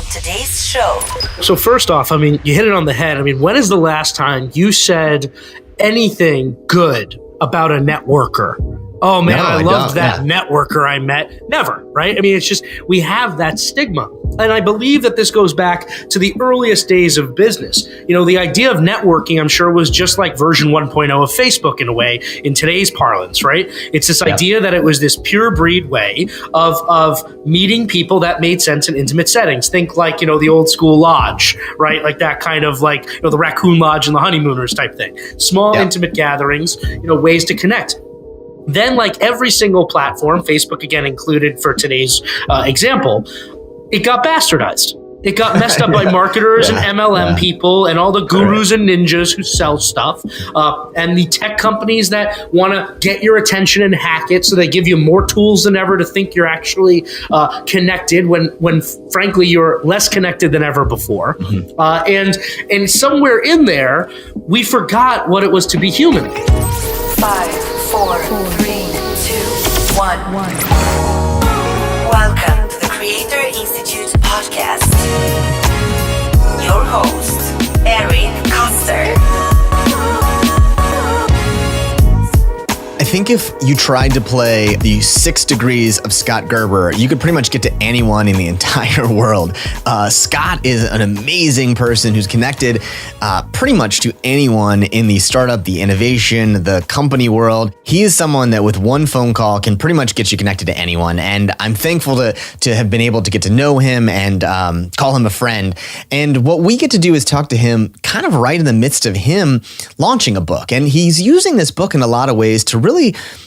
on today's show. So first off, you hit it on the head. When is the last time you said anything good about a networker? Oh man, I loved that networker I met. Never, right? it's just, we have that stigma. And I believe that this goes back to the earliest days of business. The idea of networking, I'm sure, was just like version 1.0 of Facebook in a way, in today's parlance, right? It's this idea that it was this pure breed way of meeting people that made sense in intimate settings. Think like, the old school lodge, right? Like that kind of like, the Raccoon Lodge and the Honeymooners type thing. Small, intimate gatherings, ways to connect. Then, like every single platform, Facebook again included for today's example, it got bastardized. It got messed up by marketers and MLM people and all the gurus and ninjas who sell stuff, and the tech companies that want to get your attention and hack it, so they give you more tools than ever to think you're actually connected when frankly you're less connected than ever before. And somewhere in there, we forgot what it was to be human. 5, 4, 3, 2, 1. Welcome to the Creator Institute podcast. Your host, Koester. I think if you tried to play the 6 degrees of Scott Gerber, you could pretty much get to anyone in the entire world. Scott is an amazing person who's connected pretty much to anyone in the startup, the innovation, the company world. He is someone that with one phone call can pretty much get you connected to anyone. And I'm thankful to have been able to get to know him and call him a friend. And what we get to do is talk to him kind of right in the midst of him launching a book. And he's using this book in a lot of ways to really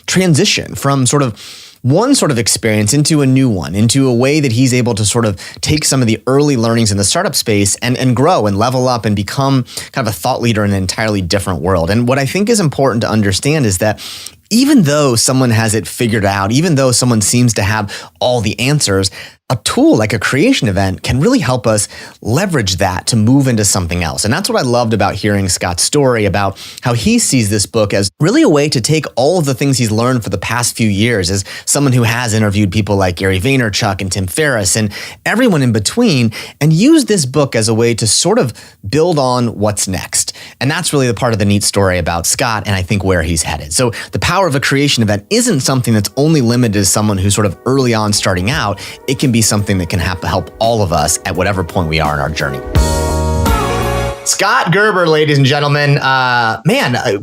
transition from sort of one sort of experience into a new one, into a way that he's able to sort of take some of the early learnings in the startup space and grow and level up and become kind of a thought leader in an entirely different world. And what I think is important to understand is that even though someone has it figured out, even though someone seems to have all the answers, a tool like a creation event can really help us leverage that to move into something else. And that's what I loved about hearing Scott's story about how he sees this book as really a way to take all of the things he's learned for the past few years as someone who has interviewed people like Gary Vaynerchuk and Tim Ferriss and everyone in between, and use this book as a way to sort of build on what's next. And that's really the part of the neat story about Scott and I think where he's headed. So the power of a creation event isn't something that's only limited to someone who's sort of early on starting out. It can be something that can help all of us at whatever point we are in our journey. Scott Gerber, ladies and gentlemen.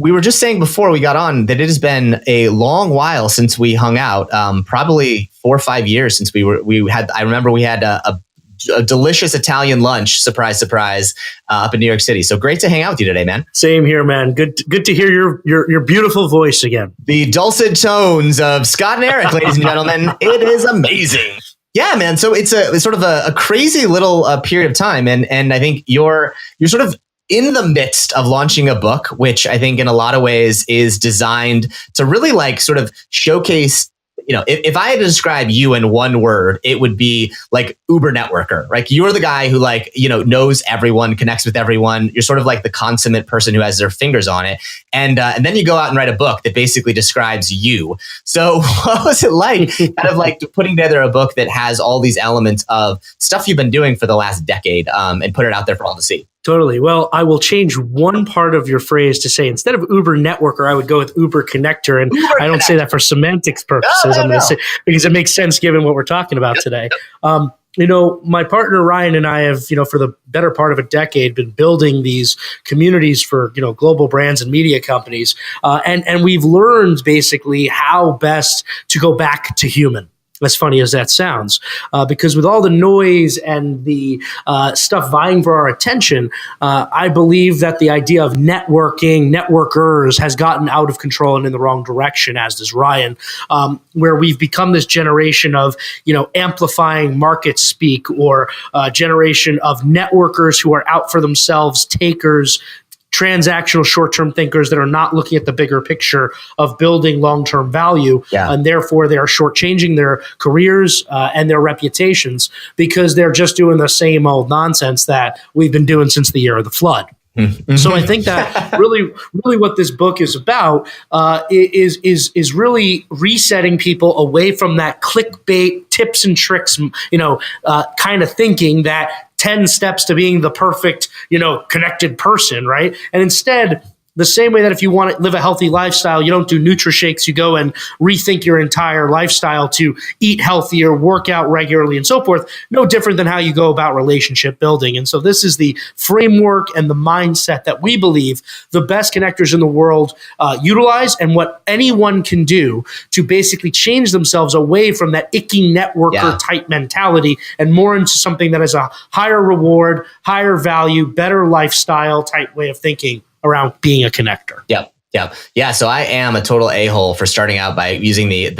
We were just saying before we got on that it has been a long while since we hung out, probably 4 or 5 years since I remember we had a delicious Italian lunch, surprise, up in New York City. So great to hang out with you today, man. Same here, man. Good to hear your beautiful voice again. The dulcet tones of Scott and Eric, ladies and gentlemen. It is amazing. Yeah, man. So it's sort of a crazy little period of time. And I think you're sort of in the midst of launching a book, which I think in a lot of ways is designed to really like sort of showcase, if I had to describe you in one word, it would be like Uber networker. Like you're the guy who knows everyone, connects with everyone. You're sort of like the consummate person who has their fingers on it. And then you go out and write a book that basically describes you. So what was it like kind of like putting together a book that has all these elements of stuff you've been doing for the last decade and put it out there for all to see? Totally. Well, I will change one part of your phrase to say, instead of Uber networker, I would go with Uber connector. And I don't say that for semantics purposes. I'm going to say because it makes sense given what we're talking about today. My partner Ryan and I have, for the better part of a decade, been building these communities for, global brands and media companies. And we've learned basically how best to go back to human. As funny as that sounds, because with all the noise and the stuff vying for our attention, I believe that the idea of networkers has gotten out of control and in the wrong direction, as does Ryan, where we've become this generation of, amplifying market speak, or a generation of networkers who are out for themselves, takers, transactional short-term thinkers that are not looking at the bigger picture of building long-term value. And therefore they are shortchanging their careers and their reputations because they're just doing the same old nonsense that we've been doing since the year of the flood. So I think that really what this book is about is really resetting people away from that clickbait tips and tricks, kind of thinking that 10 steps to being the perfect, connected person, right? And instead, the same way that if you want to live a healthy lifestyle, you don't do NutriShakes, you go and rethink your entire lifestyle to eat healthier, work out regularly, and so forth. No different than how you go about relationship building. And so this is the framework and the mindset that we believe the best connectors in the world utilize, and what anyone can do to basically change themselves away from that icky networker type mentality and more into something that is a higher reward, higher value, better lifestyle type way of thinking around being a connector. Yeah. So I am a total a-hole for starting out by using the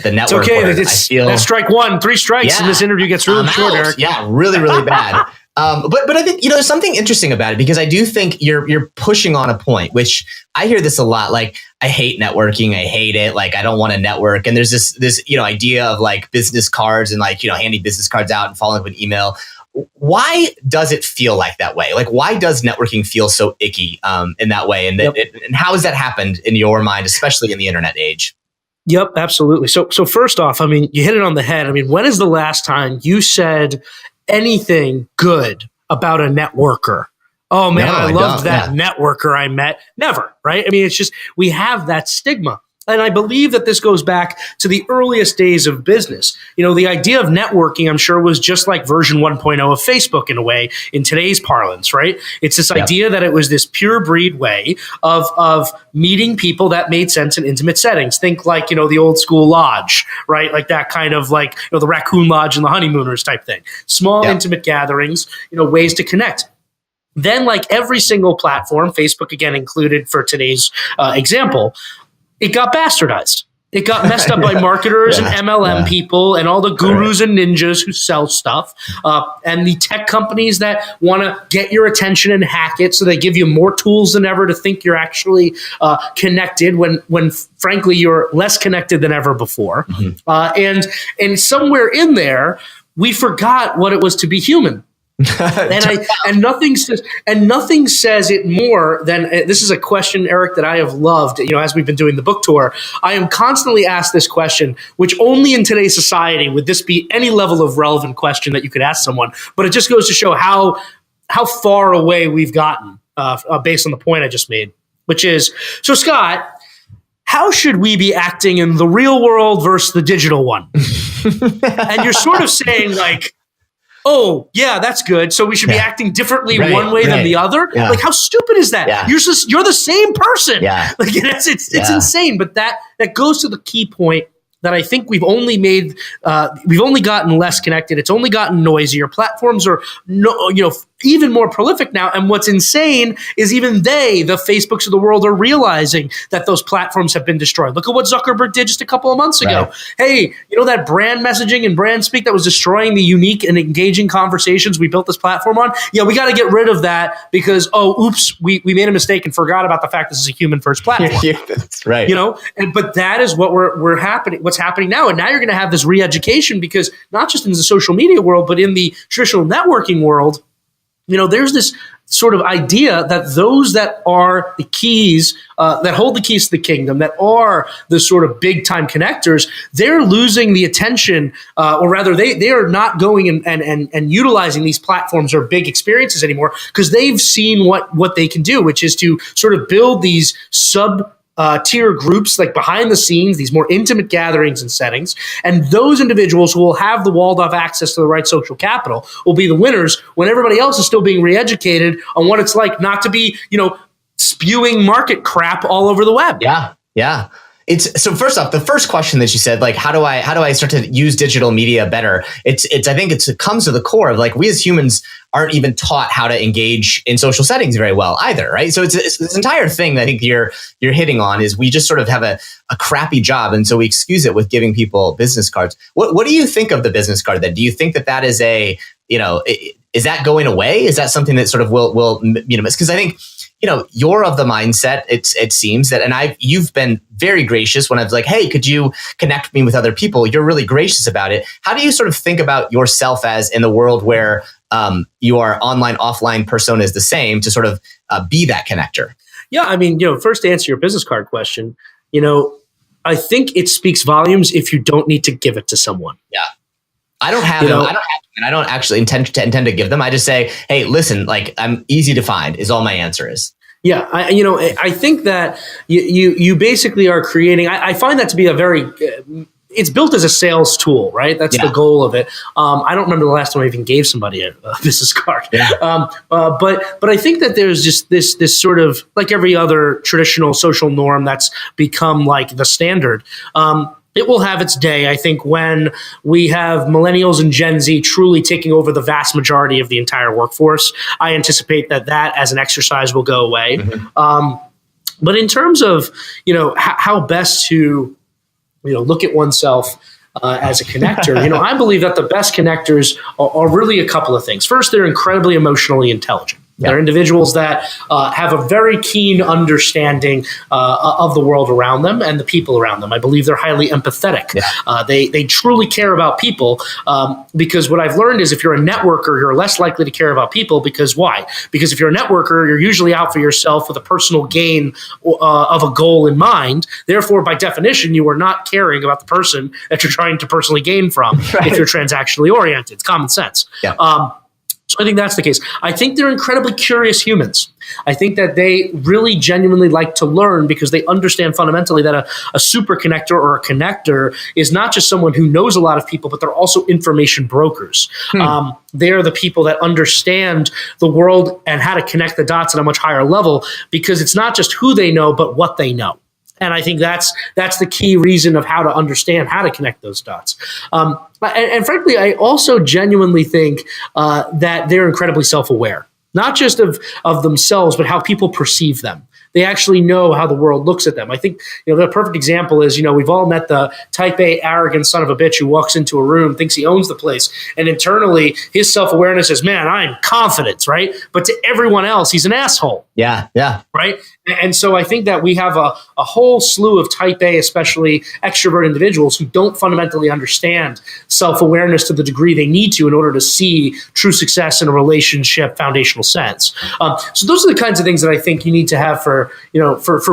network. It's okay. That's strike one, 3 strikes, and this interview gets really short, Eric. Yeah, really bad. But I think, there's something interesting about it, because I do think you're pushing on a point, which I hear this a lot. Like, I hate networking. I hate it. Like, I don't want to network. And there's this idea of like business cards and like, handing business cards out and following up an email. Why does it feel like that way? Like, why does networking feel so icky in that way? And and how has that happened in your mind, especially in the internet age? Yep, absolutely. So first off, you hit it on the head. When is the last time you said anything good about a networker? Oh man, I loved that networker I met. Never, right? It's just, we have that stigma. And I believe that this goes back to the earliest days of business. The idea of networking, I'm sure, was just like version 1.0 of Facebook in a way, in today's parlance, right? It's this idea that it was this pure breed way of meeting people that made sense in intimate settings. Think like, the old school lodge, right? Like that kind of like, the Raccoon Lodge and the Honeymooners type thing. Small, intimate gatherings, ways to connect. Then, like every single platform, Facebook again included for today's example, it got bastardized. It got messed up by marketers and MLM people and all the gurus and ninjas who sell stuff, and the tech companies that want to get your attention and hack it, so they give you more tools than ever to think you're actually connected when frankly you're less connected than ever before. And somewhere in there, we forgot what it was to be human. and nothing says it more than, this is a question, Eric, that I have loved. As we've been doing the book tour, I am constantly asked this question, which only in today's society would this be any level of relevant question that you could ask someone. But it just goes to show how far away we've gotten based on the point I just made, which is, so Scott, how should we be acting in the real world versus the digital one? And you're sort of saying like, oh, yeah, that's good. So we should be acting differently one way than the other. Yeah. Like, how stupid is that? Yeah. You're the same person. Yeah. Like, it's insane. But that goes to the key point that I think we've only gotten less connected. It's only gotten noisier. Platforms are even more prolific now. And what's insane is even the Facebooks of the world, are realizing that those platforms have been destroyed. Look at what Zuckerberg did just a couple of months ago. Hey, that brand messaging and brand speak that was destroying the unique and engaging conversations we built this platform on? Yeah, we got to get rid of that because, oops, we made a mistake and forgot about the fact this is a human first platform. That's right. But that is what what's happening now. And now you're going to have this re-education, because not just in the social media world, but in the traditional networking world, there's this sort of idea that those that are the keys, that hold the keys to the kingdom, that are the sort of big time connectors, they're losing the attention, or rather they are not going and utilizing these platforms or big experiences anymore, because they've seen what they can do, which is to sort of build these tier groups, like behind the scenes, these more intimate gatherings and settings. And those individuals who will have the walled off access to the right social capital will be the winners, when everybody else is still being re-educated on what it's like not to be, spewing market crap all over the web. Yeah. So first off, the first question that you said, like, how do I start to use digital media better? I think it comes to the core of, like, we as humans aren't even taught how to engage in social settings very well either, right? So it's this entire thing that I think you're hitting on is we just sort of have a crappy job, and so we excuse it with giving people business cards. What do you think of the business card then? Do you think that is is that going away? Is that something that sort of will because I think, you're of the mindset, it seems that, and you've been very gracious when I was like, hey, could you connect me with other people? You're really gracious about it. How do you sort of think about yourself as in the world where your online, offline persona is the same to sort of be that connector. Yeah. I mean, first to answer your business card question, I think it speaks volumes if you don't need to give it to someone. Yeah. I don't have them. I don't actually intend to give them. I just say, hey, listen, like I'm easy to find is all my answer is. Yeah. I think that you basically are creating, I find that to be a very, it's built as a sales tool, right? That's the goal of it. I don't remember the last time I even gave somebody a business card. Yeah. But I think that there's just this sort of, like every other traditional social norm that's become like the standard. It will have its day, I think, when we have millennials and Gen Z truly taking over the vast majority of the entire workforce. I anticipate that as an exercise will go away. Mm-hmm. But in terms of, how best to, look at oneself as a connector, I believe that the best connectors are really a couple of things. First, they're incredibly emotionally intelligent. Yeah. They're individuals that have a very keen understanding of the world around them and the people around them. I believe they're highly empathetic. Yeah. They truly care about people because what I've learned is if you're a networker, you're less likely to care about people because why? Because if you're a networker, you're usually out for yourself with a personal gain of a goal in mind. Therefore, by definition, you are not caring about the person that you're trying to personally gain from if you're transactionally oriented. It's common sense. Yeah. So I think that's the case. I think they're incredibly curious humans. I think that they really genuinely like to learn because they understand fundamentally that a super connector or a connector is not just someone who knows a lot of people, but they're also information brokers. They're the people that understand the world and how to connect the dots at a much higher level because it's not just who they know, but what they know. And I think that's the key reason of how to understand how to connect those dots. And frankly, I also genuinely think that they're incredibly self-aware, not just of themselves, but how people perceive them. They actually know how the world looks at them. I think, the perfect example is, we've all met the type A arrogant son of a bitch who walks into a room, thinks he owns the place. And internally, his self-awareness is, man, I'm confident, right? But to everyone else, he's an asshole. Yeah. Yeah. Right. And so I think that we have a whole slew of type A, especially extrovert individuals who don't fundamentally understand self-awareness to the degree they need to in order to see true success in a relationship foundational sense. So those are the kinds of things that I think you need to have for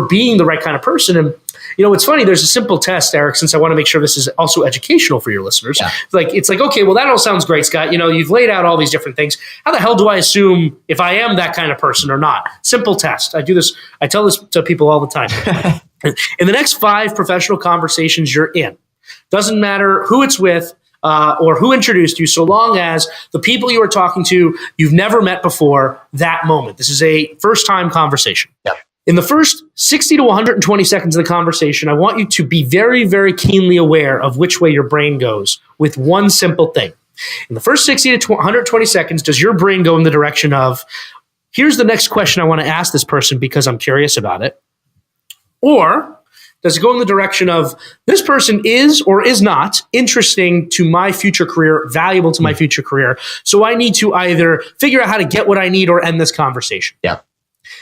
being the right kind of person. And, it's funny, there's a simple test, Eric, since I want to make sure this is also educational for your listeners. Yeah. It's like, okay, well, that all sounds great, Scott. You've laid out all these different things. How the hell do I assume if I am that kind of person or not? Simple test. I tell this to people all the time. In the next 5 professional conversations you're in, doesn't matter who it's with, or who introduced you, so long as the people you are talking to, you've never met before that moment. This is a first-time conversation. Yep. In the first 60 to 120 seconds of the conversation, I want you to be very, very keenly aware of which way your brain goes with one simple thing. In the first 60 to 120 seconds, does your brain go in the direction of, here's the next question I want to ask this person because I'm curious about it? Or does it go in the direction of, this person is or is not interesting to my future career, valuable to my future career, so I need to either figure out how to get what I need or end this conversation? Yeah.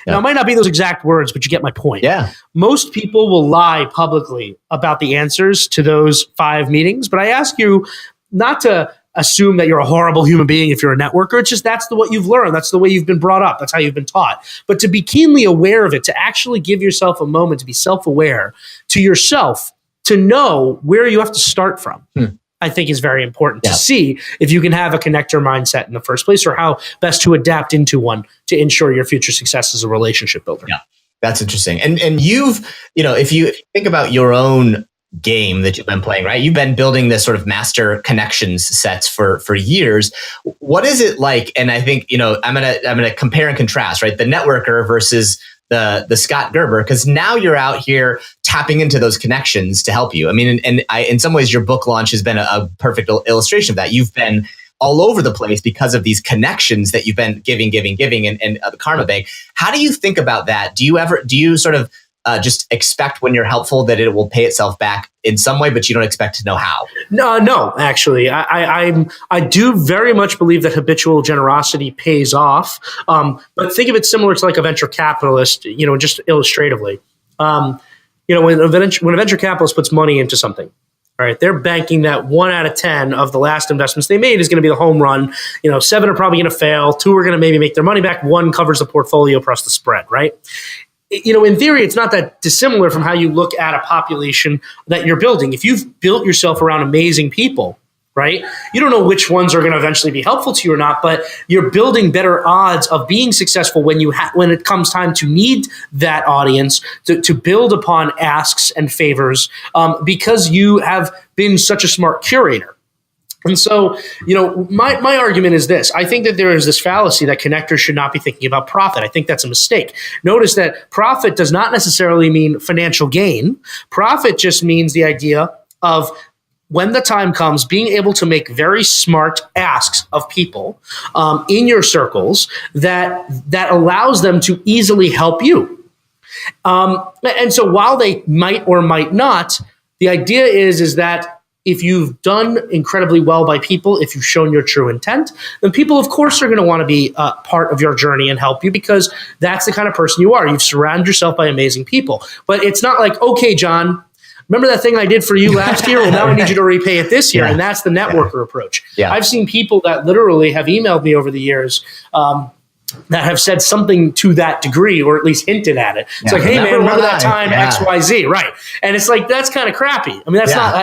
Now, it might not be those exact words, but you get my point. Yeah. Most people will lie publicly about the answers to those 5 meetings, but I ask you not to assume that you're a horrible human being if you're a networker. It's just that's what you've learned. That's the way you've been brought up. That's how you've been taught. But to be keenly aware of it, to actually give yourself a moment to be self-aware to yourself, to know where you have to start from, I think is very important to see if you can have a connector mindset in the first place or how best to adapt into one to ensure your future success as a relationship builder. Yeah, that's interesting. And you've, if you think about your own game that you've been playing, right? You've been building this sort of master connections sets for years. What is it like? And I think, I'm gonna compare and contrast, right? The networker versus the Scott Gerber, because now you're out here tapping into those connections to help you. I mean, and in some ways, your book launch has been a perfect illustration of that. You've been all over the place because of these connections that you've been giving, and the Karma Bank. How do you think about that? Do you sort of just expect when you're helpful that it will pay itself back in some way, but you don't expect to know how? No, actually, I do very much believe that habitual generosity pays off. But think of it similar to like a venture capitalist, just illustratively. When a venture capitalist puts money into something, All right, they're banking that 1 out of 10 of the last investments they made is going to be the home run. 7 are probably going to fail. 2 are going to maybe make their money back. 1 covers the portfolio plus the spread, right? In theory, it's not that dissimilar from how you look at a population that you're building. If you've built yourself around amazing people, right? You don't know which ones are going to eventually be helpful to you or not, but you're building better odds of being successful when when it comes time to need that audience to build upon asks and favors because you have been such a smart curator. And so, my argument is this. I think that there is this fallacy that connectors should not be thinking about profit. I think that's a mistake. Notice that profit does not necessarily mean financial gain. Profit just means the idea of, when the time comes, being able to make very smart asks of people in your circles that allows them to easily help you. And so while they might or might not, the idea is that if you've done incredibly well by people, if you've shown your true intent, then people, of course, are going to want to be part of your journey and help you because that's the kind of person you are. You've surrounded yourself by amazing people. But it's not like, okay, John, remember that thing I did for you last year? Well, now I need you to repay it this year. Yeah. And that's the networker approach. Yeah. I've seen people that literally have emailed me over the years that have said something to that degree, or at least hinted at it. It's like, hey, man, remember that time XYZ? Right. And it's like, that's kind of crappy. I mean, that's not,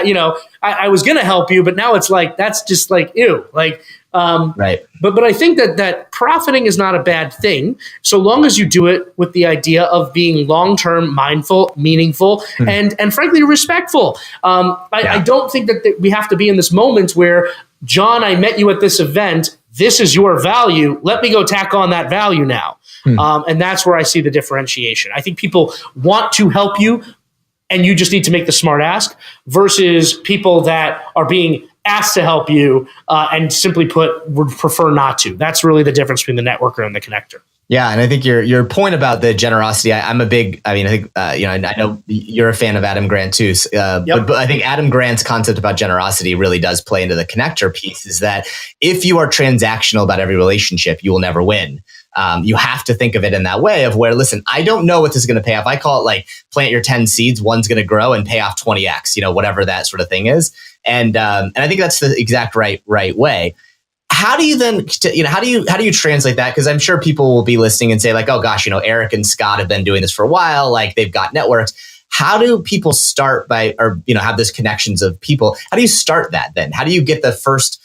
I was going to help you, but now it's like, that's just like, ew. Like, right. But I think that profiting is not a bad thing, so long as you do it with the idea of being long-term, mindful, meaningful, and frankly, respectful. I don't think that we have to be in this moment where, John, I met you at this event. This is your value. Let me go tack on that value now. And that's where I see the differentiation. I think people want to help you, and you just need to make the smart ask, versus people that are being asked to help you and simply put, would prefer not to. That's really the difference between the networker and the connector. Yeah, and I think your point about the generosity, I'm a big, I think, I know you're a fan of Adam Grant too, but I think Adam Grant's concept about generosity really does play into the connector piece, is that if you are transactional about every relationship, you will never win. You have to think of it in that way of where, listen, I don't know what this is going to pay off. I call it like plant your 10 seeds, one's going to grow and pay off 20x, whatever that sort of thing is. And I think that's the exact right way. How do you then, how do you translate that? Because I'm sure people will be listening and say like, oh gosh, Eric and Scott have been doing this for a while. Like they've got networks. How do people start have this connections of people? How do you start that then? How do you get the first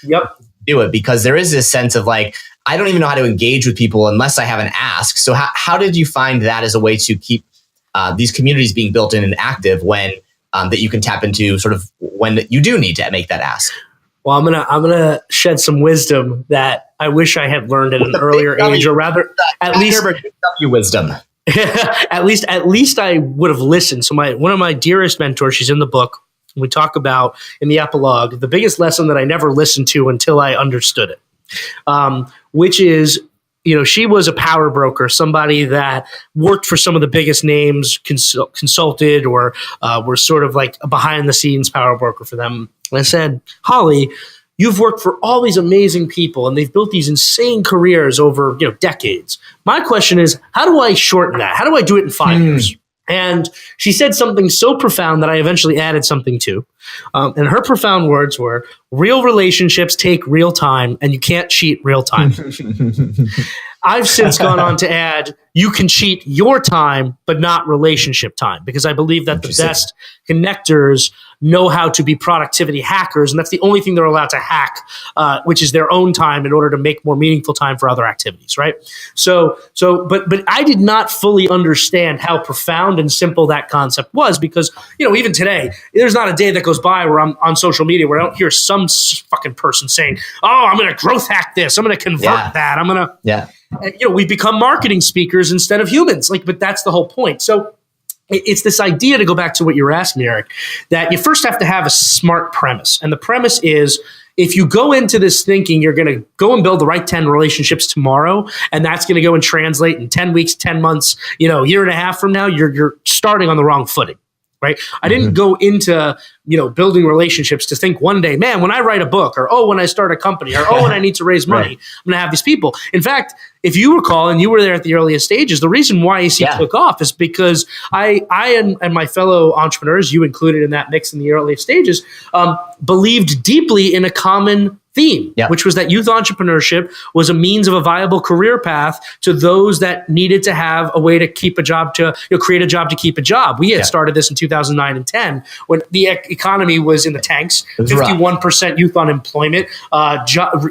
do it? Because there is this sense of like, I don't even know how to engage with people unless I have an ask. So how did you find that as a way to keep these communities being built in and active when that you can tap into sort of when you do need to make that ask? Well, I'm gonna shed some wisdom that I wish I had learned at an earlier age, or rather, at least wisdom. at least I would have listened. So one of my dearest mentors, she's in the book. We talk about in the epilogue the biggest lesson that I never listened to until I understood it, which is, she was a power broker, somebody that worked for some of the biggest names, consulted, or were sort of like a behind the scenes power broker for them. And I said, Holly, you've worked for all these amazing people and they've built these insane careers over decades. My question is, how do I shorten that? How do I do it in 5 years? And she said something so profound that I eventually added something to. And her profound words were, real relationships take real time and you can't cheat real time. I've since gone on to add, you can cheat your time, but not relationship time, because I believe that the best connectors know how to be productivity hackers. And that's the only thing they're allowed to hack, which is their own time in order to make more meaningful time for other activities. Right. But I did not fully understand how profound and simple that concept was, because, even today, there's not a day that goes by where I'm on social media where I don't hear some fucking person saying, oh, I'm going to growth hack this. I'm going to convert that. I'm going to, and, we've become marketing speakers instead of humans. But that's the whole point. So it's this idea, to go back to what you were asking me, Eric, that you first have to have a smart premise. And the premise is, if you go into this thinking you're going to go and build the right 10 relationships tomorrow, and that's going to go and translate in 10 weeks, 10 months, year and a half from now, you're starting on the wrong footing. right? I didn't go into, building relationships to think one day, man, when I write a book, or, when I start a company, or, when I need to raise money, I'm going to have these people. In fact, if you recall, and you were there at the earliest stages, the reason YAC took off is because I and my fellow entrepreneurs, you included in that mix in the earliest stages, believed deeply in a common theme, which was that youth entrepreneurship was a means of a viable career path to those that needed to have a way to keep a job, to create a job to keep a job. We had started this in 2009 and 10 when the economy was in the tanks, 51% youth unemployment,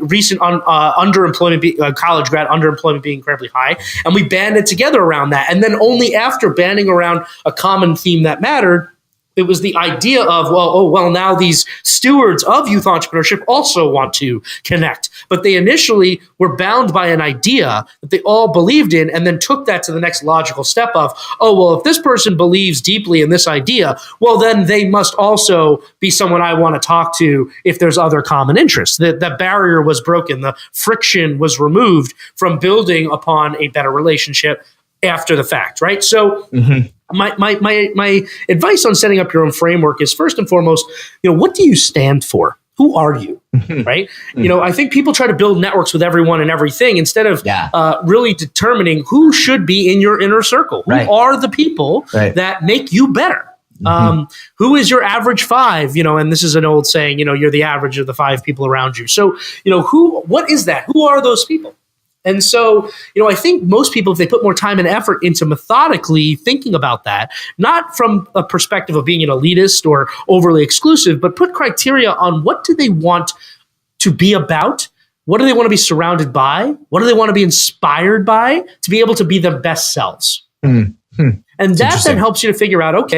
recent underemployment, college grad underemployment being incredibly high. And we banded together around that. And then only after banding around a common theme that mattered, it was the idea of, now these stewards of youth entrepreneurship also want to connect. But they initially were bound by an idea that they all believed in, and then took that to the next logical step of, if this person believes deeply in this idea, then they must also be someone I want to talk to if there's other common interests. The barrier was broken. The friction was removed from building upon a better relationship after the fact, right? So my advice on setting up your own framework is, first and foremost, what do you stand for? Who are you, right? I think people try to build networks with everyone and everything instead of really determining who should be in your inner circle. Who are the people that make you better? Who is your average five? And this is an old saying, you're the average of the five people around you. So, what is that? Who are those people? And so, I think most people, if they put more time and effort into methodically thinking about that, not from a perspective of being an elitist or overly exclusive, but put criteria on what do they want to be about? What do they want to be surrounded by? What do they want to be inspired by to be able to be their best selves? And that then helps you to figure out,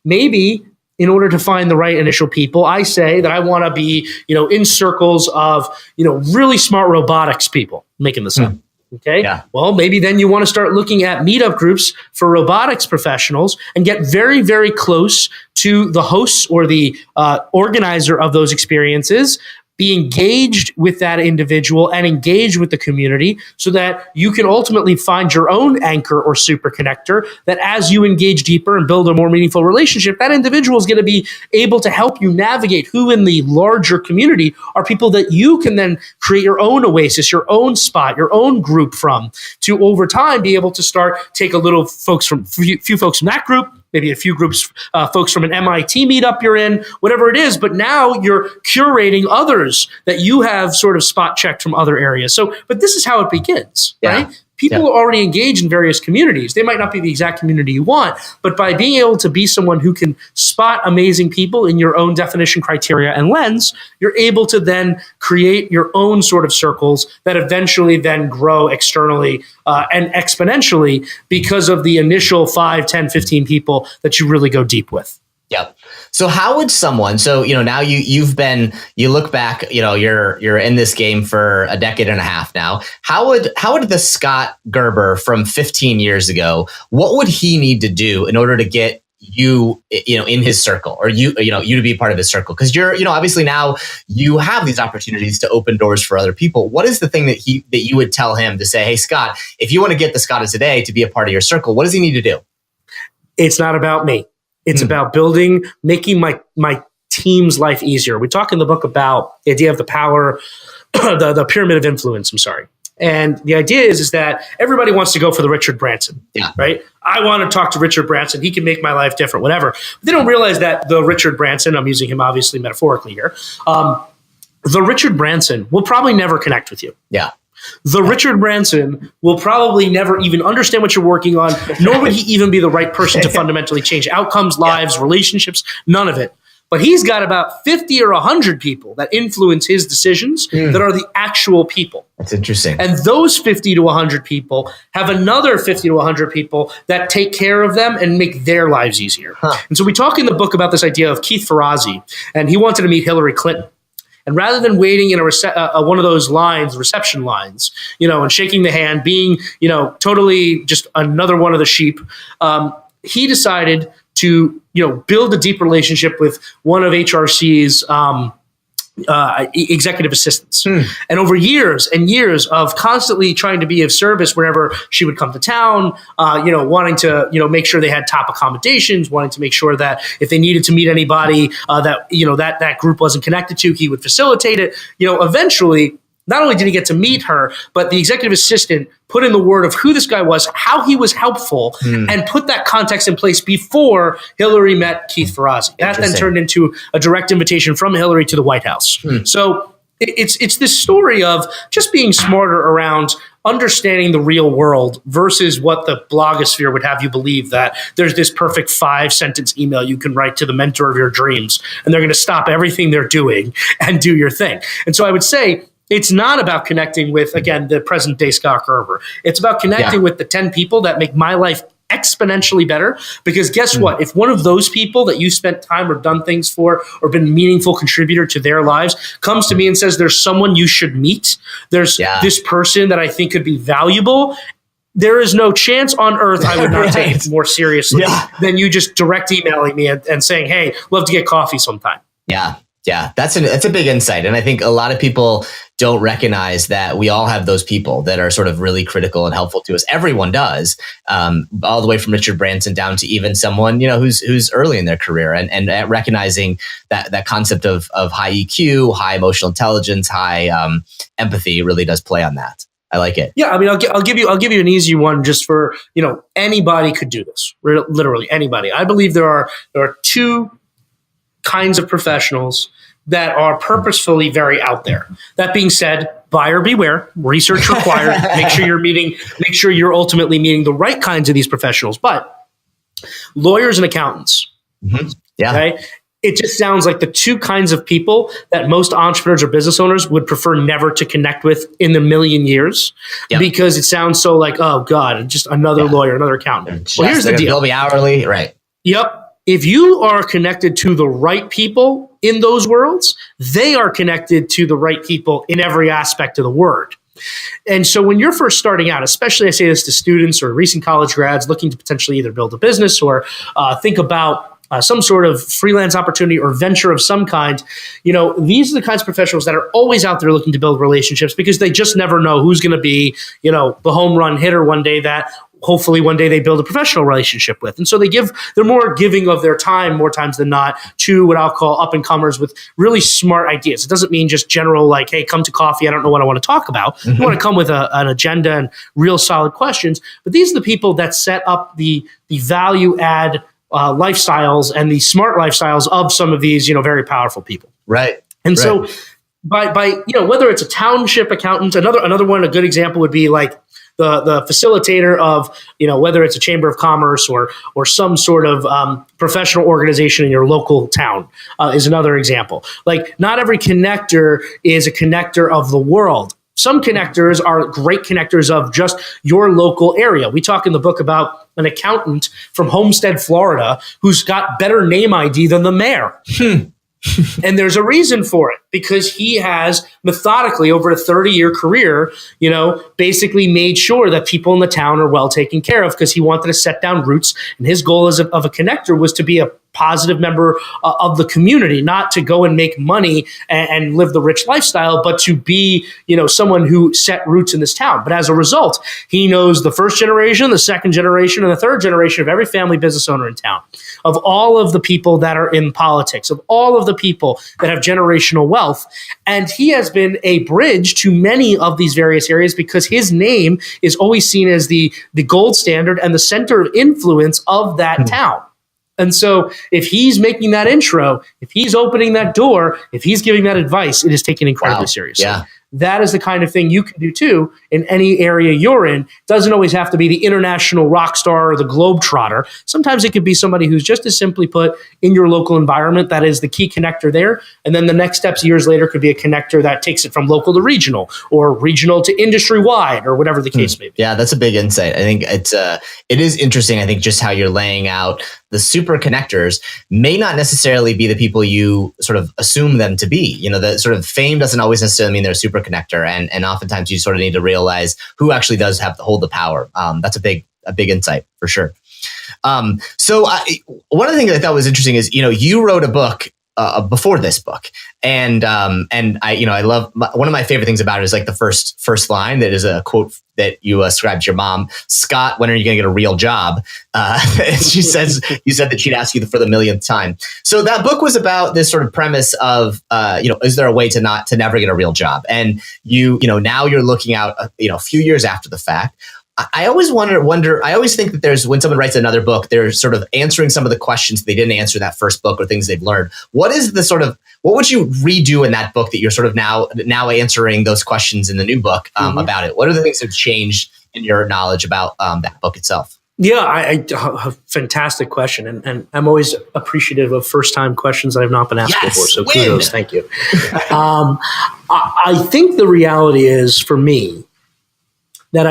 maybe in order to find the right initial people, I say that I want to be, in circles of, really smart robotics people. I'm making this up. Okay. Yeah. Well, maybe then you want to start looking at meetup groups for robotics professionals and get very, very close to the hosts or the organizer of those experiences. Be engaged with that individual and engage with the community so that you can ultimately find your own anchor or super connector that as you engage deeper and build a more meaningful relationship, that individual is going to be able to help you navigate who in the larger community are people that you can then create your own oasis, your own spot, your own group from, to over time be able to take a little few folks from that group, maybe a few groups, folks from an MIT meetup you're in, whatever it is. But now you're curating others that you have sort of spot checked from other areas. So, but this is how it begins, right? People are already engaged in various communities. They might not be the exact community you want, but by being able to be someone who can spot amazing people in your own definition, criteria, and lens, you're able to then create your own sort of circles that eventually then grow externally and exponentially because of the initial 5, 10, 15 people that you really go deep with. Yep. So how would someone, now you look back, you're in this game for a decade and a half now. How would the Scott Gerber from 15 years ago, what would he need to do in order to get you, in his circle, or you to be part of his circle? Because you're, obviously now you have these opportunities to open doors for other people. What is the thing that you would tell him to say, hey, Scott, if you want to get the Scott of today to be a part of your circle, what does he need to do? It's not about me. It's about making my team's life easier. We talk in the book about the idea of the power, the pyramid of influence, And the idea is that everybody wants to go for the Richard Branson, right? I want to talk to Richard Branson. He can make my life different, whatever. But they don't realize that the Richard Branson, I'm using him obviously metaphorically here, the Richard Branson will probably never connect with you. Yeah. The Richard Branson will probably never even understand what you're working on, nor would he even be the right person to fundamentally change outcomes, lives, relationships, none of it. But he's got about 50 or 100 people that influence his decisions that are the actual people. That's interesting. And those 50 to 100 people have another 50 to 100 people that take care of them and make their lives easier. And so we talk in the book about this idea of Keith Ferrazzi, and he wanted to meet Hillary Clinton. And rather than waiting in one of those lines, reception lines, and shaking the hand, being, totally just another one of the sheep, he decided to, build a deep relationship with one of HRC's, executive assistants. And over years and years of constantly trying to be of service wherever she would come to town, wanting to, make sure they had top accommodations, wanting to make sure that if they needed to meet anybody that group wasn't connected to, he would facilitate it. Eventually, not only did he get to meet her, but the executive assistant put in the word of who this guy was, how he was helpful, and put that context in place before Hillary met Keith Ferrazzi. That then turned into a direct invitation from Hillary to the White House. So it's this story of just being smarter around understanding the real world versus what the blogosphere would have you believe, that there's this perfect 5-sentence email you can write to the mentor of your dreams, and they're going to stop everything they're doing and do your thing. And so I would say, it's not about connecting with, again, the present day Scott Gerber. It's about connecting with the 10 people that make my life exponentially better. Because guess what? If one of those people that you spent time or done things for or been a meaningful contributor to their lives comes to me and says, there's someone you should meet, there's this person that I think could be valuable, there is no chance on earth I would not take it more seriously than you just direct emailing me and saying, hey, love to get coffee sometime. Yeah, that's a big insight. And I think a lot of people don't recognize that we all have those people that are sort of really critical and helpful to us. Everyone does, all the way from Richard Branson down to even someone, who's early in their career, and recognizing that concept of high EQ, high emotional intelligence, high empathy really does play on that. I like it. Yeah, I mean, I'll give you an easy one just for, anybody could do this. Literally anybody. I believe there are two kinds of professionals that are purposefully very out there. That being said, buyer beware, research required. Make sure you're ultimately meeting the right kinds of these professionals. But lawyers and accountants, okay? It just sounds like the two kinds of people that most entrepreneurs or business owners would prefer never to connect with in the million years, because it sounds so like, oh God, just another lawyer, another accountant. Well, here's the deal. Bill me hourly, right? Yep. If you are connected to the right people in those worlds, they are connected to the right people in every aspect of the word. And so when you're first starting out, especially I say this to students or recent college grads looking to potentially either build a business or think about some sort of freelance opportunity or venture of some kind, these are the kinds of professionals that are always out there looking to build relationships, because they just never know who's going to be, the home run hitter one day that hopefully one day they build a professional relationship with. And so they're more giving of their time more times than not to what I'll call up and comers with really smart ideas. It doesn't mean just general like, hey, come to coffee, I don't know what I want to talk about. You want to come with an agenda and real solid questions. But these are the people that set up the value add lifestyles and the smart lifestyles of some of these, very powerful people. Right. And so by whether it's a township accountant, another one, a good example would be like the facilitator of, whether it's a chamber of commerce or some sort of professional organization in your local town is another example. Like, not every connector is a connector of the world. Some connectors are great connectors of just your local area. We talk in the book about an accountant from Homestead, Florida, who's got better name ID than the mayor. And there's a reason for it, because he has methodically over a 30-year career, basically made sure that people in the town are well taken care of, because he wanted to set down roots. And his goal of a connector was to be a positive member of the community, not to go and make money and live the rich lifestyle, but to be, someone who set roots in this town. But as a result, he knows the first generation, the second generation, and the third generation of every family business owner in town, of all of the people that are in politics, of all of the people that have generational wealth. And he has been a bridge to many of these various areas, because his name is always seen as the gold standard and the center of influence of that town. And so if he's making that intro, if he's opening that door, if he's giving that advice, it is taken incredibly seriously. Yeah. That is the kind of thing you can do too in any area you're in. It doesn't always have to be the international rock star or the globetrotter. Sometimes it could be somebody who's just as simply put in your local environment that is the key connector there. And then the next steps years later could be a connector that takes it from local to regional, or regional to industry wide, or whatever the case may be. Yeah, that's a big insight. I think it is interesting. I think just how you're laying out the super connectors may not necessarily be the people you sort of assume them to be. The sort of fame doesn't always necessarily mean they're a super connector. And oftentimes you sort of need to realize who actually does have to hold the power. That's a big insight for sure. So one of the things I thought was interesting is, you wrote a book before this book. And I love one of my favorite things about it is like the first line that is a quote that you ascribed to your mom, Scott, when are you going to get a real job? She says, you said that she'd ask you for the millionth time. So that book was about this sort of premise of, is there a way to never get a real job? And now you're looking out, a few years after the fact. I always wonder, I always think that when someone writes another book, they're sort of answering some of the questions they didn't answer in that first book or things they've learned. What would you redo in that book that you're sort of now answering those questions in the new book about it? What are the things that have changed in your knowledge about that book itself? Yeah, a fantastic question. And I'm always appreciative of first-time questions that I've not been asked before. So kudos, thank you. I think the reality is, for me, that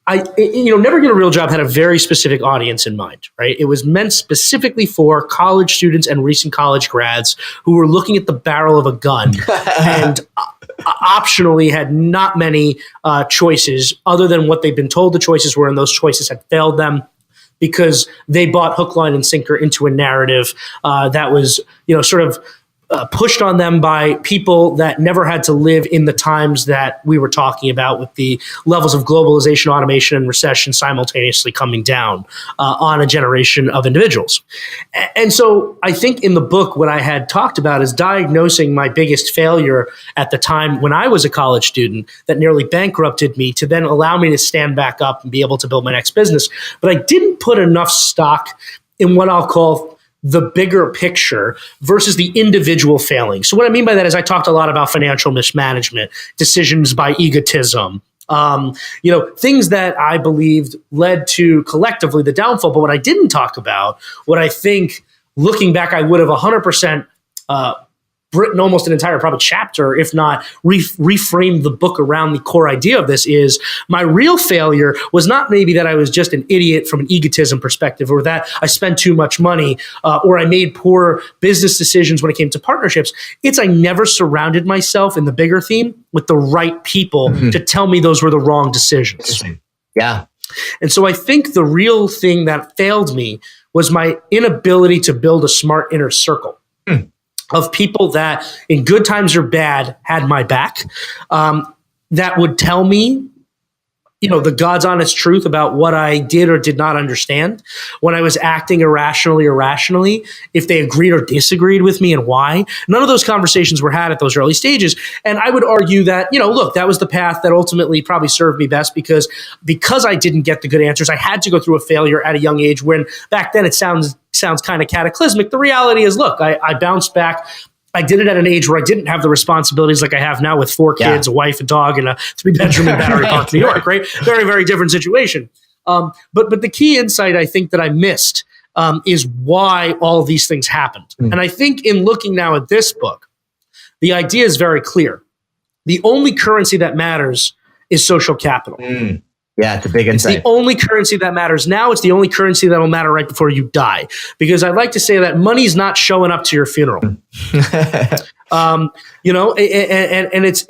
Never Get a Real Job had a very specific audience in mind, right? It was meant specifically for college students and recent college grads who were looking at the barrel of a gun and optionally had not many choices other than what they've been told the choices were, and those choices had failed them because they bought hook, line, and sinker into a narrative that was, sort of pushed on them by people that never had to live in the times that we were talking about, with the levels of globalization, automation, and recession simultaneously coming down on a generation of individuals. And so I think in the book, what I had talked about is diagnosing my biggest failure at the time when I was a college student that nearly bankrupted me to then allow me to stand back up and be able to build my next business. But I didn't put enough stock in what I'll call the bigger picture versus the individual failing. So what I mean by that is I talked a lot about financial mismanagement, decisions by egotism, things that I believed led to collectively the downfall. But what I didn't talk about, what I think looking back, I would have 100% written almost an entire probably chapter, if not reframed the book around the core idea of this, is my real failure was not maybe that I was just an idiot from an egotism perspective, or that I spent too much money, or I made poor business decisions when it came to partnerships. It's I never surrounded myself in the bigger theme with the right people to tell me those were the wrong decisions. Yeah. And so I think the real thing that failed me was my inability to build a smart inner circle of people that in good times or bad had my back, that would tell me, the God's honest truth about what I did or did not understand when I was acting irrationally or rationally, if they agreed or disagreed with me and why. None of those conversations were had at those early stages. And I would argue that, that was the path that ultimately probably served me best because I didn't get the good answers. I had to go through a failure at a young age when back then it sounds kind of cataclysmic. The reality is, look, I bounced back. I did it at an age where I didn't have the responsibilities like I have now with 4 kids, a wife, a dog, and a 3-bedroom in Battery Park, New York, right? Very, very different situation. But the key insight I think that I missed is why all these things happened. And I think in looking now at this book, the idea is very clear. The only currency that matters is social capital. Yeah, it's a big insight. It's the only currency that matters now. It's the only currency that will matter right before you die. Because I'd like to say that money's not showing up to your funeral. And it's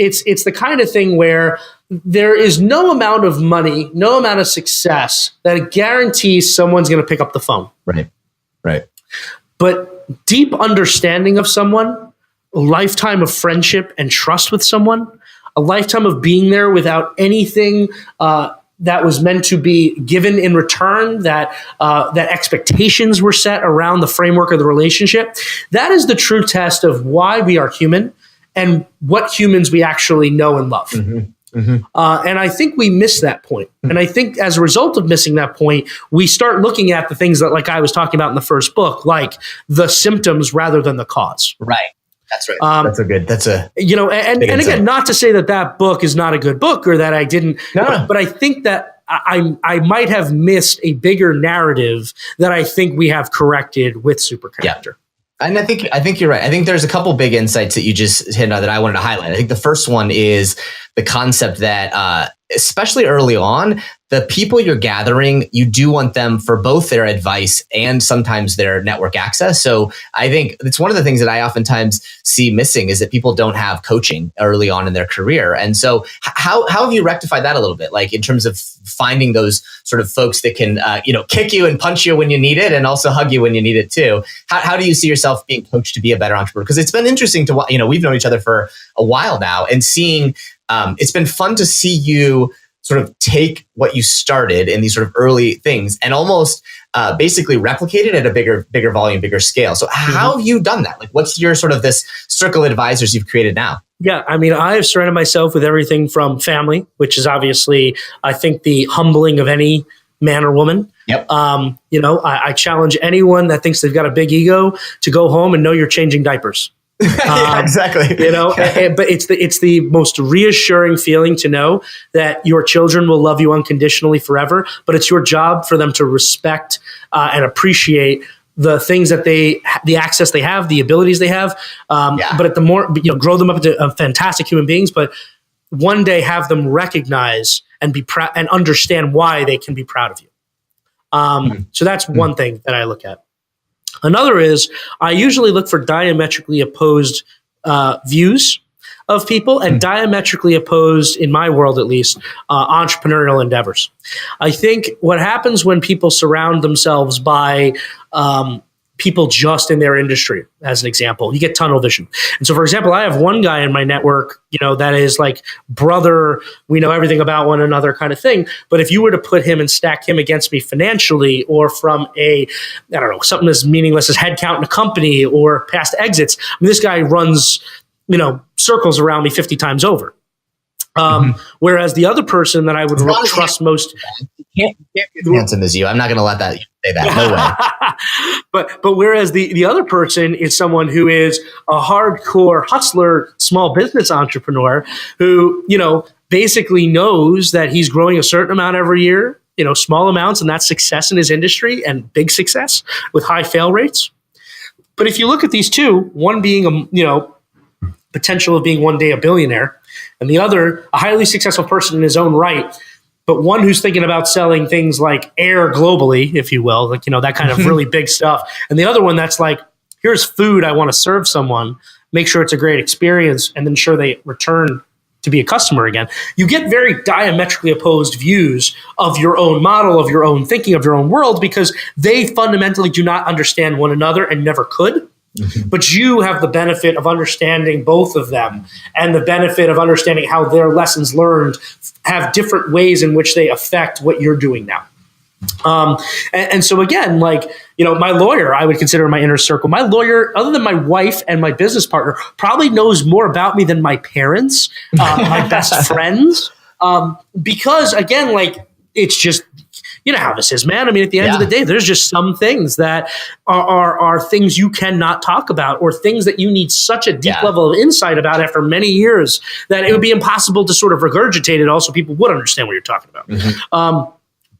the kind of thing where there is no amount of money, no amount of success that guarantees someone's going to pick up the phone. Right. But deep understanding of someone, a lifetime of friendship and trust with someone, a lifetime of being there without anything that was meant to be given in return, that expectations were set around the framework of the relationship. That is the true test of why we are human and what humans we actually know and love. And I think we miss that point. And I think as a result of missing that point, we start looking at the things that, like I was talking about in the first book, like the symptoms rather than the cause. Right. That's right. And again, not to say that book is not a good book or that I didn't, but I think that I might have missed a bigger narrative that I think we have corrected with Supercharacter. Yeah. And I think you're right. I think there's a couple big insights that you just hit on that I wanted to highlight. I think the first one is the concept that especially early on, the people you're gathering, you do want them for both their advice and sometimes their network access. So I think it's one of the things that I oftentimes see missing is that people don't have coaching early on in their career. And so how have you rectified that a little bit? Like in terms of finding those sort of folks that can, kick you and punch you when you need it and also hug you when you need it too. How do you see yourself being coached to be a better entrepreneur? Because it's been interesting to, we've known each other for a while now and seeing, it's been fun to see you sort of take what you started in these sort of early things and almost basically replicate it at a bigger volume, bigger scale. So how have you done that? Like what's your sort of this circle of advisors you've created now? Yeah, I mean, I have surrounded myself with everything from family, which is obviously, I think, the humbling of any man or woman. Yep. I challenge anyone that thinks they've got a big ego to go home and know you're changing diapers. Yeah, exactly. But it's the most reassuring feeling to know that your children will love you unconditionally forever. But it's your job for them to respect and appreciate the things that the access they have, the abilities they have. But at the more, grow them up into fantastic human beings. But one day have them recognize and be proud and understand why they can be proud of you. So that's one thing that I look at. Another is I usually look for diametrically opposed views of people and diametrically opposed, in my world at least, entrepreneurial endeavors. I think what happens when people surround themselves by people just in their industry, as an example, you get tunnel vision. And so, for example, I have one guy in my network, that is like brother, we know everything about one another kind of thing. But if you were to put him and stack him against me financially or from something as meaningless as headcount in a company or past exits, this guy runs, circles around me 50 times over. Whereas the other person that I would trust most, can't be as handsome as you. I'm not going to let that say that. No way. But whereas the other person is someone who is a hardcore hustler, small business entrepreneur who, basically knows that he's growing a certain amount every year, small amounts, and that's success in his industry and big success with high fail rates. But if you look at these two, one being potential of being one day a billionaire, and the other, a highly successful person in his own right, but one who's thinking about selling things like air globally, if you will, like, that kind of really big stuff. And the other one that's like, here's food I want to serve someone, make sure it's a great experience, and then sure they return to be a customer again. You get very diametrically opposed views of your own model, of your own thinking, of your own world, because they fundamentally do not understand one another and never could. But you have the benefit of understanding both of them and the benefit of understanding how their lessons learned have different ways in which they affect what you're doing now. And so again, my lawyer, I would consider my inner circle. My lawyer, other than my wife and my business partner, probably knows more about me than my parents, my best friends. Because again, it's just, how this is, man. I mean, at the end of the day, there's just some things that are things you cannot talk about or things that you need such a deep level of insight about after many years that it would be impossible to sort of regurgitate it all so people would understand what you're talking about.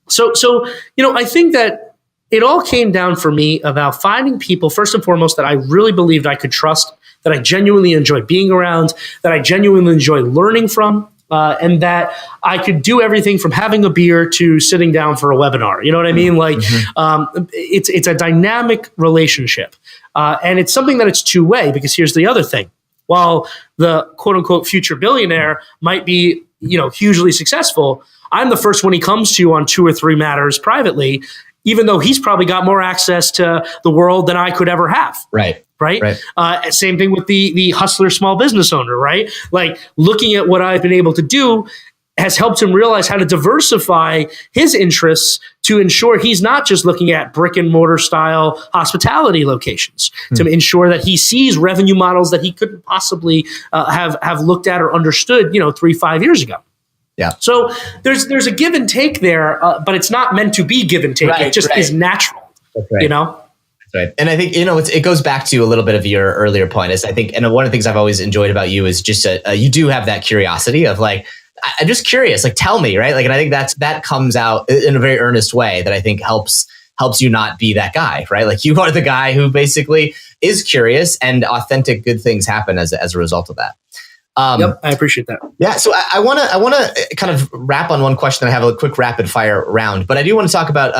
So I think that it all came down for me about finding people, first and foremost, that I really believed I could trust, that I genuinely enjoy being around, that I genuinely enjoy learning from. And that I could do everything from having a beer to sitting down for a webinar. You know what I mean? It's a dynamic relationship. And it's something that it's two-way, because here's the other thing. While the quote unquote future billionaire might be, hugely successful, I'm the first one he comes to on 2 or 3 matters privately, even though he's probably got more access to the world than I could ever have. Right. Same thing with the hustler small business owner, right? Like looking at what I've been able to do has helped him realize how to diversify his interests to ensure he's not just looking at brick and mortar style hospitality locations, to ensure that he sees revenue models that he couldn't possibly have looked at or understood, 3-5 years ago. Yeah. So there's a give and take there, but it's not meant to be give and take. It just is natural, Right. And I think, it goes back to a little bit of your earlier point is I think, and one of the things I've always enjoyed about you is just you do have that curiosity of I'm just curious, tell me, right? And I think that comes out in a very earnest way that I think helps you not be that guy, right? You are the guy who basically is curious and authentic good things happen as a result of that. Yep, I appreciate that. Yeah, so I want to kind of wrap on one question. I have a quick rapid fire round, but I do want to talk about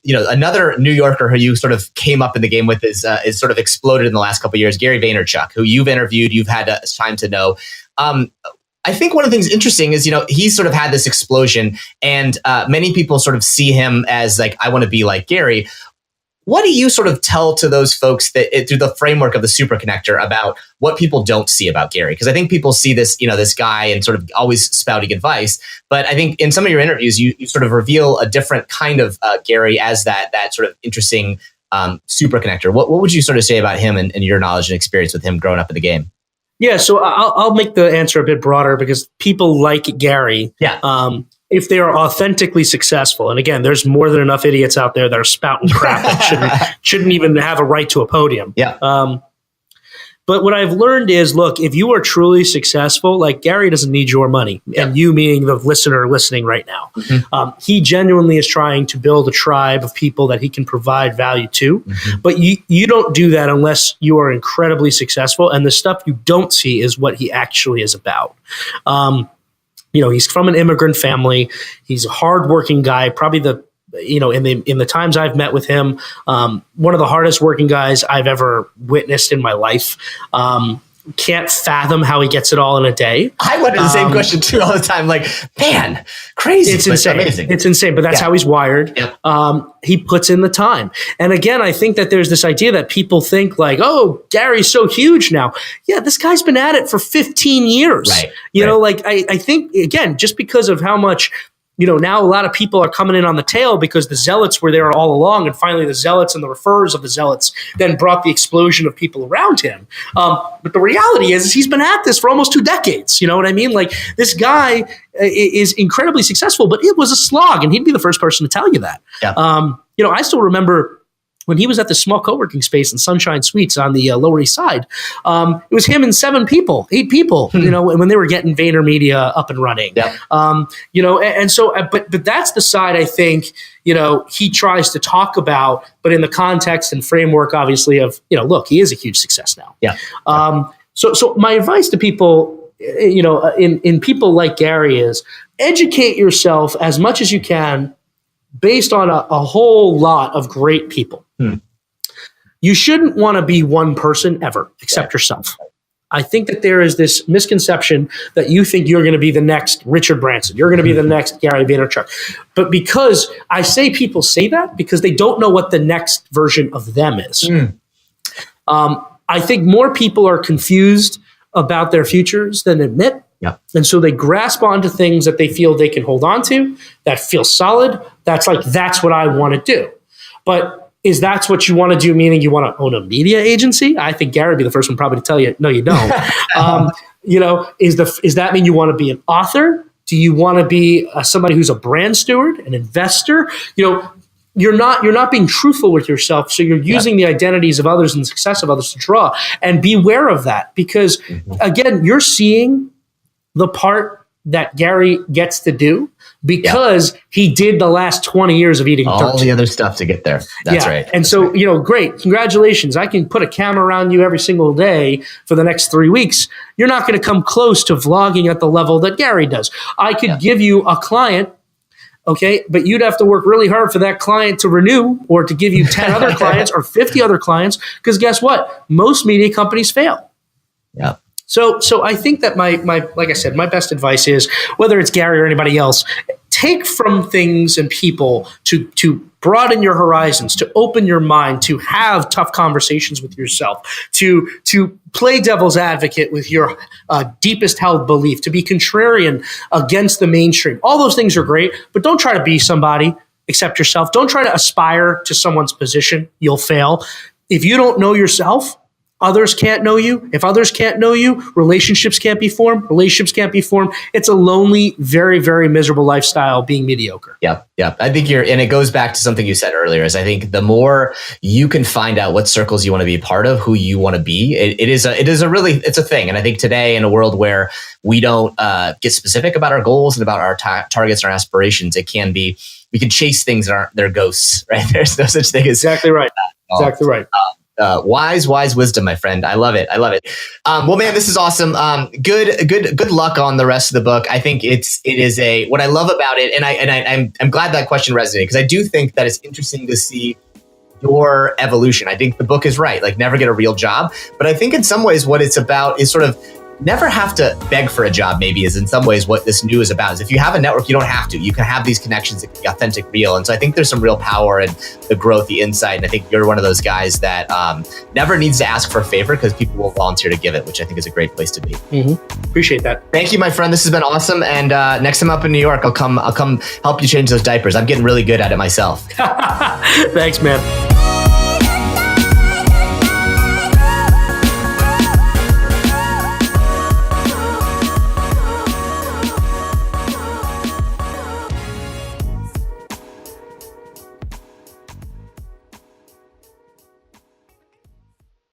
another New Yorker who you sort of came up in the game with is sort of exploded in the last couple of years, Gary Vaynerchuk, who you've interviewed, you've had time to know. I think one of the things interesting is, he's sort of had this explosion, and many people sort of see him as like, I want to be like Gary. What do you sort of tell to those folks that through the framework of the super connector about what people don't see about Gary? Because I think people see this, this guy and sort of always spouting advice. But I think in some of your interviews, you sort of reveal a different kind of Gary as that sort of interesting super connector. What would you sort of say about him and your knowledge and experience with him growing up in the game? Yeah, so I'll make the answer a bit broader because people like Gary. Yeah. If they are authentically successful, and again, there's more than enough idiots out there that are spouting crap that shouldn't even have a right to a podium. Yeah. But what I've learned is, look, if you are truly successful, like Gary doesn't need your money, and you meaning the listener listening right now. Mm-hmm. He genuinely is trying to build a tribe of people that he can provide value to. Mm-hmm. But you don't do that unless you are incredibly successful, and the stuff you don't see is what he actually is about. He's from an immigrant family. He's a hardworking guy, probably in the times I've met with him, one of the hardest working guys I've ever witnessed in my life. Can't fathom how he gets it all in a day. I wonder the same question too all the time. Like, man, crazy. It's insane. Amazing. It's insane, but that's how he's wired. Yep. He puts in the time. And again, I think that there's this idea that people think like, oh, Gary's so huge now. Yeah, this guy's been at it for 15 years. Right. I think, again, just because of how much now a lot of people are coming in on the tail because the zealots were there all along, and finally the zealots and the referrers of the zealots then brought the explosion of people around him. But the reality is he's been at this for almost 2 decades. You know what I mean? Like, this guy is incredibly successful, but it was a slog, and he'd be the first person to tell you that. Yeah. I still remember when he was at the small co-working space in Sunshine Suites on the Lower East Side. It was him and 8 people, when they were getting VaynerMedia up and running. Yeah. And so, but that's the side I think, he tries to talk about, but in the context and framework, obviously, of, look, he is a huge success now. Yeah. So my advice to people, in people like Gary is educate yourself as much as you can based on a whole lot of great people. You shouldn't want to be one person ever except yourself. I think that there is this misconception that you think you're going to be the next Richard Branson. You're going to be the next Gary Vaynerchuk. But because I say people say that because they don't know what the next version of them is. I think more people are confused about their futures than admit. Yeah. And so they grasp onto things that they feel they can hold on to, that feel solid. That's what I want to do. But is that what you want to do, meaning you want to own a media agency? I think Gary would be the first one probably to tell you, no, you don't. Is that mean you want to be an author? Do you want to be somebody who's a brand steward, an investor? You're not being truthful with yourself. So you're using the identities of others and the success of others to draw, and beware of that because again, you're seeing the part that Gary gets to do because he did the last 20 years of eating all the other stuff to get there. That's right. And so, great. Congratulations. I can put a camera around you every single day for the next 3 weeks. You're not going to come close to vlogging at the level that Gary does. I could give you a client, okay, but you'd have to work really hard for that client to renew or to give you 10 other clients or 50 other clients because guess what? Most media companies fail. Yeah. So I think that my like I said, my best advice is whether it's Gary or anybody else, take from things and people to broaden your horizons, to open your mind, to have tough conversations with yourself, to play devil's advocate with your deepest held belief, to be contrarian against the mainstream. All those things are great, but don't try to be somebody except yourself. Don't try to aspire to someone's position. You'll fail. If you don't know yourself, others can't know you. If others can't know you, relationships can't be formed. Relationships can't be formed. It's a lonely, very, very miserable lifestyle being mediocre. Yeah. I think and it goes back to something you said earlier, is I think the more you can find out what circles you want to be part of, who you want to be, it's a thing. And I think today in a world where we don't get specific about our goals and about our targets and our aspirations, it can be, we can chase things that aren't, they're ghosts, right? There's no such thing as exactly right. Exactly right. Wise wisdom, my friend. I love it. Well, man, this is awesome. Good luck on the rest of the book. I think it is what I love about it, and I'm glad that question resonated, because I do think that it's interesting to see your evolution. I think the book is right. Like, never get a real job. But I think in some ways what it's about is sort of never have to beg for a job, maybe, is in some ways what this new is about. Is if you have a network, you don't have to. You can have these connections that can be authentic, real. And so I think there's some real power in the growth, the insight. And I think you're one of those guys that never needs to ask for a favor, because people will volunteer to give it, which I think is a great place to be. Appreciate that. Thank you, my friend. This has been awesome. And next time I'm up in New York, I'll come help you change those diapers. I'm getting really good at it myself. Thanks, man.